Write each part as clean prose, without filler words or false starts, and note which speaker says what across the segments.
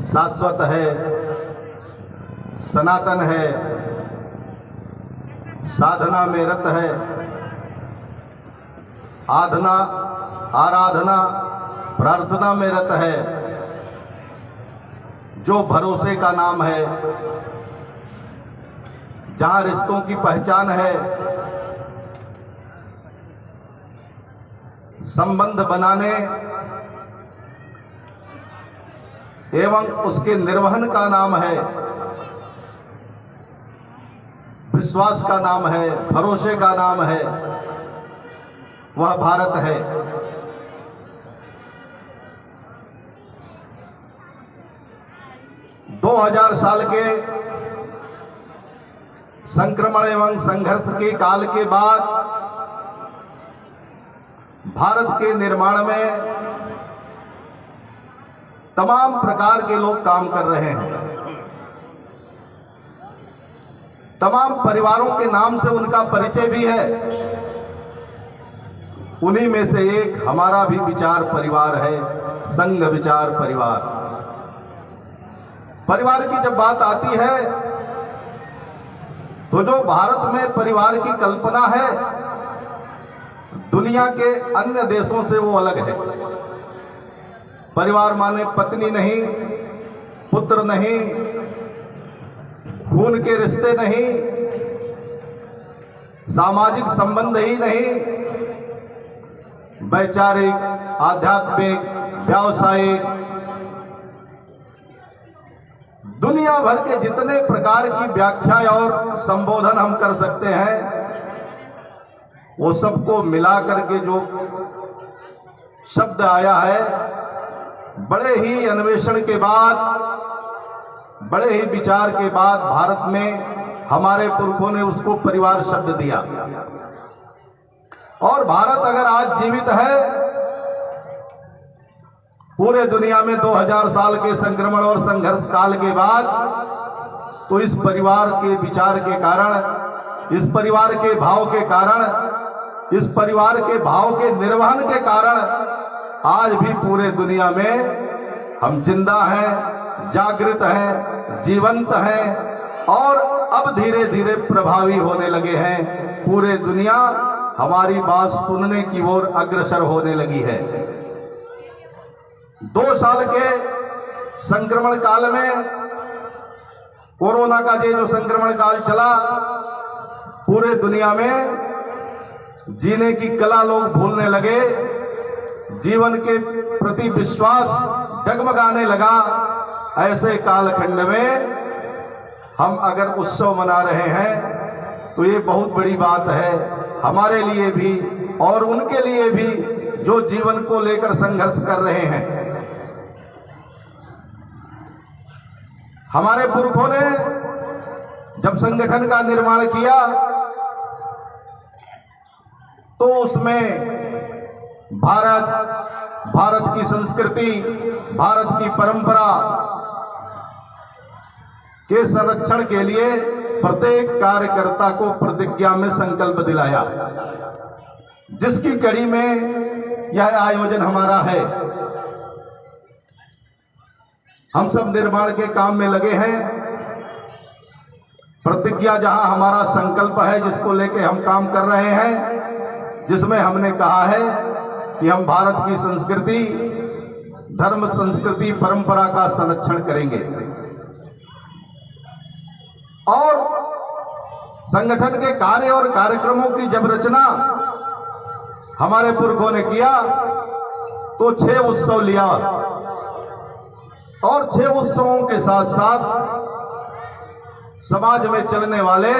Speaker 1: शाश्वत है, सनातन है, साधना में रत है, आराधना प्रार्थना में रत है, जो भरोसे का नाम है, जहां रिश्तों की पहचान है, संबंध बनाने एवं उसके निर्वहन का नाम है, विश्वास का नाम है, भरोसे का नाम है, वह भारत है। दो 2000 साल के संक्रमण एवं संघर्ष के काल के बाद भारत के निर्माण में तमाम प्रकार के लोग काम कर रहे हैं। तमाम परिवारों के नाम से उनका परिचय भी है। उन्हीं में से एक हमारा भी विचार परिवार है, संघ विचार परिवार। परिवार की जब बात आती है तो जो भारत में परिवार की कल्पना है, दुनिया के अन्य देशों से वो अलग है। परिवार माने पत्नी नहीं, पुत्र नहीं, खून के रिश्ते नहीं, सामाजिक संबंध ही नहीं, वैचारिक, आध्यात्मिक, व्यावसायिक, दुनिया भर के जितने प्रकार की व्याख्या और संबोधन हम कर सकते हैं, वो सबको मिला करके जो शब्द आया है, बड़े ही अन्वेषण के बाद, बड़े ही विचार के बाद भारत में हमारे पुरखों ने उसको परिवार शब्द दिया। और भारत अगर आज जीवित है, पूरे दुनिया में 2000 साल के संक्रमण और संघर्ष काल के बाद, तो इस परिवार के विचार के कारण, इस परिवार के भाव के कारण, इस परिवार के भाव के निर्वहन के कारण आज भी पूरे दुनिया में हम जिंदा हैं, जागृत हैं, जीवंत हैं और अब धीरे धीरे प्रभावी होने लगे हैं। पूरे दुनिया हमारी बात सुनने की ओर अग्रसर होने लगी है। 2 साल के संक्रमण काल में, कोरोना का ये जो संक्रमण काल चला, पूरे दुनिया में जीने की कला लोग भूलने लगे, जीवन के प्रति विश्वास डगमगाने लगा। ऐसे कालखंड में हम अगर उत्सव मना रहे हैं तो ये बहुत बड़ी बात है हमारे लिए भी और उनके लिए भी जो जीवन को लेकर संघर्ष कर रहे हैं। हमारे पुरखों ने जब संगठन का निर्माण किया तो उसमें भारत की संस्कृति, भारत की परंपरा के संरक्षण के लिए प्रत्येक कार्यकर्ता को प्रतिज्ञा में संकल्प दिलाया, जिसकी कड़ी में यह आयोजन हमारा है। हम सब निर्माण के काम में लगे हैं। प्रतिज्ञा जहां हमारा संकल्प है, जिसको लेके हम काम कर रहे हैं, जिसमें हमने कहा है कि हम भारत की संस्कृति, धर्म, संस्कृति, परंपरा का संरक्षण करेंगे। और संगठन के कार्य और कार्यक्रमों की जब रचना हमारे पुरखों ने किया तो 6 उत्सव लिया और 6 उत्सवों के साथ साथ समाज में चलने वाले,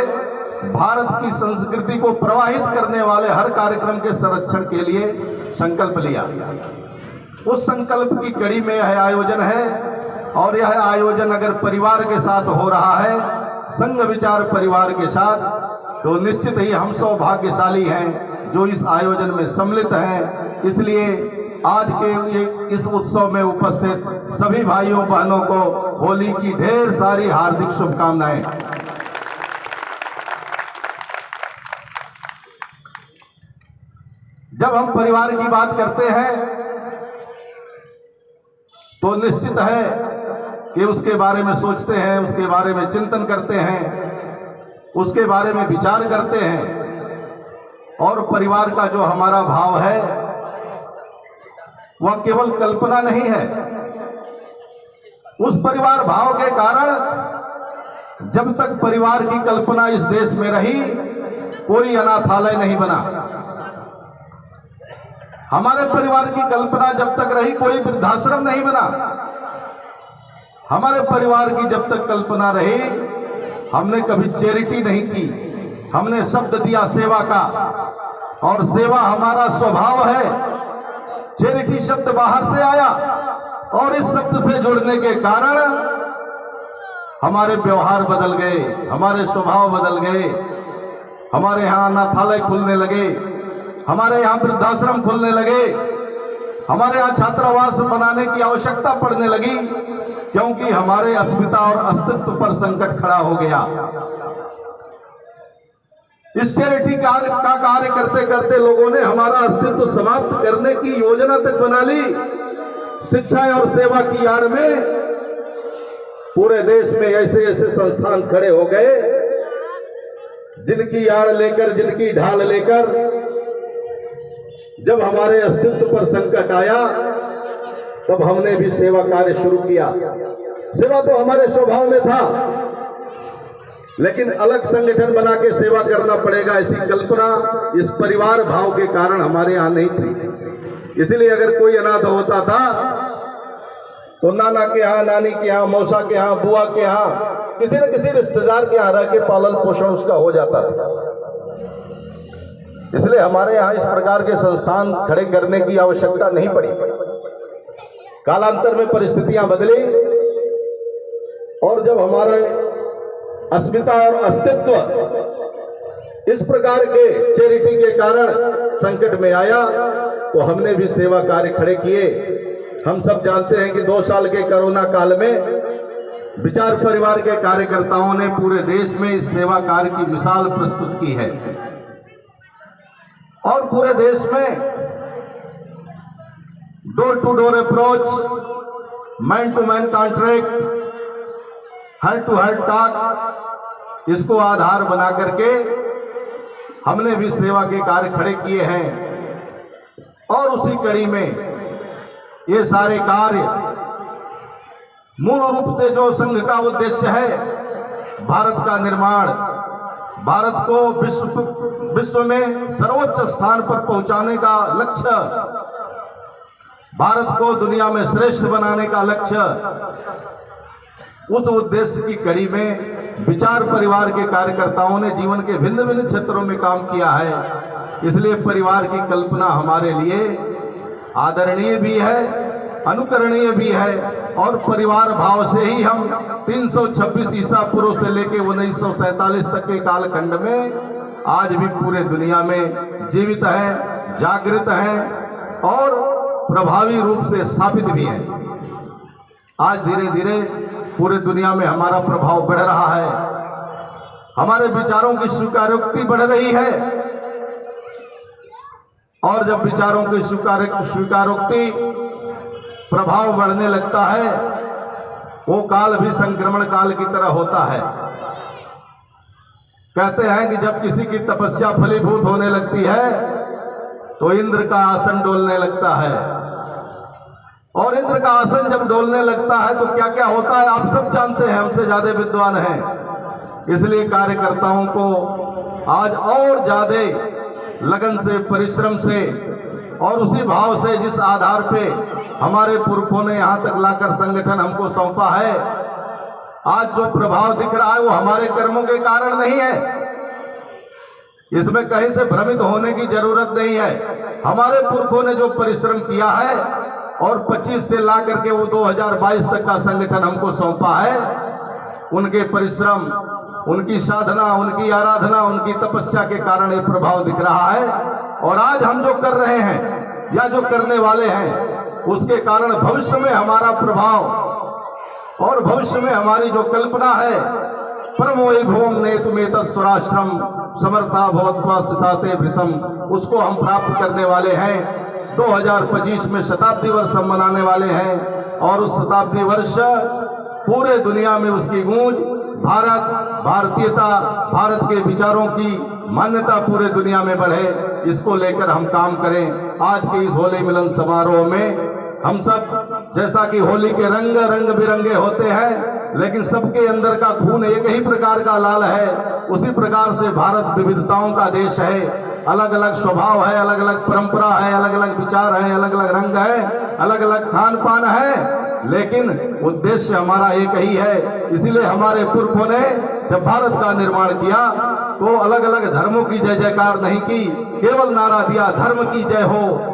Speaker 1: भारत की संस्कृति को प्रवाहित करने वाले हर कार्यक्रम के संरक्षण के लिए संकल्प लिया। उस संकल्प की कड़ी में यह आयोजन है और यह आयोजन अगर परिवार के साथ हो रहा है, संघ विचार परिवार के साथ, तो निश्चित ही हम सौभाग्यशाली हैं जो इस आयोजन में सम्मिलित हैं। इसलिए आज के इस उत्सव में उपस्थित सभी भाइयों बहनों को होली की ढेर सारी हार्दिक शुभकामनाएं। जब हम परिवार की बात करते हैं तो निश्चित है कि उसके बारे में सोचते हैं, उसके बारे में चिंतन करते हैं, उसके बारे में विचार करते हैं। और परिवार का जो हमारा भाव है वह केवल कल्पना नहीं है। उस परिवार भाव के कारण जब तक परिवार की कल्पना इस देश में रही, कोई अनाथालय नहीं बना। हमारे परिवार की कल्पना जब तक रही, कोई वृद्धाश्रम नहीं बना। हमारे परिवार की जब तक कल्पना रही, हमने कभी चैरिटी नहीं की। हमने शब्द दिया सेवा का, और सेवा हमारा स्वभाव है। चैरिटी शब्द बाहर से आया, और इस शब्द से जुड़ने के कारण हमारे व्यवहार बदल गए, हमारे स्वभाव बदल गए। हमारे यहाँ अनाथालय खुलने लगे, हमारे यहाँ वृद्धाश्रम खुलने लगे, हमारे यहाँ छात्रावास बनाने की आवश्यकता पड़ने लगी, क्योंकि हमारे अस्मिता और अस्तित्व पर संकट खड़ा हो गया। इस चैरिटी का कार्य करते करते लोगों ने हमारा अस्तित्व समाप्त करने की योजना तक बना ली। शिक्षा और सेवा की आड़ में पूरे देश में ऐसे ऐसे संस्थान खड़े हो गए, जिनकी आड़ लेकर, जिनकी ढाल लेकर जब हमारे अस्तित्व पर संकट आया, तब हमने भी सेवा कार्य शुरू किया। सेवा तो हमारे स्वभाव में था, लेकिन अलग संगठन बना के सेवा करना पड़ेगा, ऐसी कल्पना इस परिवार भाव के कारण हमारे यहाँ नहीं थी। इसलिए अगर कोई अनाथ होता था तो नाना के यहाँ, नानी के यहाँ, मौसा के यहाँ, बुआ के यहाँ, किसी न किसी रिश्तेदार के यहाँ रह के पालन पोषण उसका हो जाता था। इसलिए हमारे यहाँ इस प्रकार के संस्थान खड़े करने की आवश्यकता नहीं पड़ी। कालांतर में परिस्थितियां बदली, और जब हमारे अस्मिता और अस्तित्व इस प्रकार के चैरिटी के कारण संकट में आया, तो हमने भी सेवा कार्य खड़े किए। हम सब जानते हैं कि 2 साल के कोरोना काल में विचार परिवार के कार्यकर्ताओं ने पूरे देश में इस सेवा कार्य की मिसाल प्रस्तुत की है, और पूरे देश में door to door approach, man to man contract, heart to heart talk, इसको आधार बना करके हमने भी सेवा के कार्य खड़े किए हैं। और उसी कड़ी में ये सारे कार्य, मूल रूप से जो संघ का उद्देश्य है, भारत का निर्माण, भारत को विश्व में सर्वोच्च स्थान पर पहुंचाने का लक्ष्य, भारत को दुनिया में श्रेष्ठ बनाने का लक्ष्य, उस उद्देश्य की कड़ी में विचार परिवार के कार्यकर्ताओं ने जीवन के भिन्न भिन्न क्षेत्रों में काम किया है। इसलिए परिवार की कल्पना हमारे लिए आदरणीय भी है, अनुकरणीय भी है, और परिवार भाव से ही हम 326 ईसा पूर्व से लेकर 1947 तक के कालखंड में आज भी पूरे दुनिया में जीवित है, जागृत है, और प्रभावी रूप से स्थापित भी है। आज धीरे धीरे पूरे दुनिया में हमारा प्रभाव बढ़ रहा है, हमारे विचारों की स्वीकारोक्ति बढ़ रही है, और जब विचारों की स्वीकारोक्ति प्रभाव बढ़ने लगता है, वो काल भी संक्रमण काल की तरह होता है। कहते हैं कि जब किसी की तपस्या फलीभूत होने लगती है तो इंद्र का आसन डोलने लगता है, और इंद्र का आसन जब डोलने लगता है तो क्या क्या होता है आप सब जानते हैं, हमसे ज्यादा विद्वान हैं। इसलिए कार्यकर्ताओं को आज और ज्यादा लगन से, परिश्रम से, और उसी भाव से जिस आधार पे हमारे पुरखों ने यहाँ तक लाकर संगठन हमको सौंपा है, आज जो प्रभाव दिख रहा है वो हमारे कर्मों के कारण नहीं है। इसमें कहीं से भ्रमित होने की जरूरत नहीं है। हमारे पुरखों ने जो परिश्रम किया है, और 25 से ला करके वो 2022 तक का संगठन हमको सौंपा है, उनके परिश्रम, उनकी साधना, उनकी आराधना, उनकी तपस्या के कारण ये प्रभाव दिख रहा है। और आज हम जो कर रहे हैं या जो करने वाले हैं, उसके कारण भविष्य में हमारा प्रभाव और भविष्य में हमारी जो कल्पना है, परमो भोम नेतुमेत स्वराष्ट्रम समर्था भवत्वास्ते भृशम, उसको हम प्राप्त करने वाले हैं। 2025 में शताब्दी वर्ष हम मनाने वाले हैं, और उस शताब्दी वर्ष पूरे दुनिया में उसकी गूंज, भारत, भारतीयता, भारत के विचारों की मान्यता पूरे दुनिया में बढ़े, इसको लेकर हम काम करें। आज के इस होली मिलन समारोह में हम सब, जैसा कि होली के रंग रंग बिरंगे होते हैं, लेकिन सबके अंदर का खून एक ही प्रकार का लाल है। उसी प्रकार से भारत विविधताओं का देश है, अलग अलग स्वभाव है, अलग अलग परंपरा है, अलग अलग विचार है, अलग अलग रंग है, अलग अलग खान पान है, लेकिन उद्देश्य हमारा एक ही है। इसीलिए हमारे पुरखों ने जब भारत का निर्माण किया तो अलग अलग धर्मों की जय जयकार नहीं की, केवल नारा दिया धर्म की जय हो।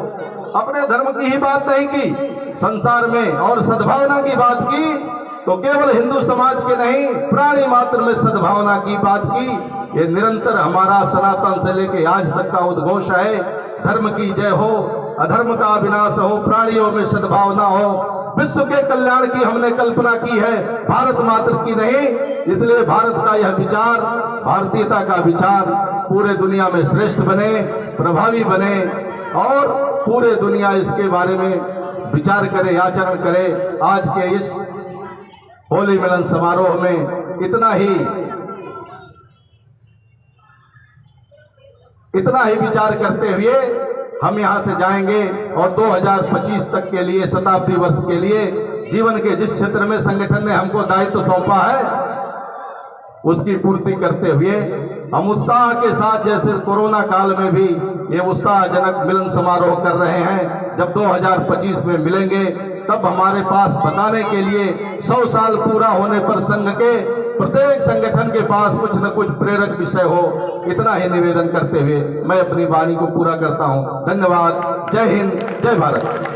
Speaker 1: अपने धर्म की ही बात नहीं की, संसार में और सद्भावना की बात की, तो केवल हिंदू समाज के नहीं, प्राणी मात्र में सद्भावना की बात की। ये निरंतर हमारा सनातन से लेके आज तक का उद्घोष है, धर्म की जय हो, अधर्म का विनाश हो, प्राणियों में सद्भावना हो, विश्व के कल्याण की हमने कल्पना की है, भारत मात्र की नहीं। इसलिए भारत का यह विचार, भारतीयता का विचार पूरे दुनिया में श्रेष्ठ बने, प्रभावी बने और पूरे दुनिया इसके बारे में विचार करे, आचरण करे। आज के इस होली मिलन समारोह में इतना ही विचार करते हुए हम यहाँ से जाएंगे और 2025 तक के लिए, शताब्दी वर्ष के लिए, जीवन के जिस क्षेत्र में संगठन ने हमको दायित्व सौंपा है उसकी पूर्ति करते हुए हम उत्साह के साथ, जैसे कोरोना काल में भी ये उत्साहजनक मिलन समारोह कर रहे हैं, जब 2025 में मिलेंगे तब हमारे पास बताने के लिए 100 साल पूरा होने पर संघ के प्रत्येक संगठन के पास कुछ न कुछ प्रेरक विषय हो। इतना ही निवेदन करते हुए मैं अपनी वाणी को पूरा करता हूं। धन्यवाद। जय हिंद, जय भारत।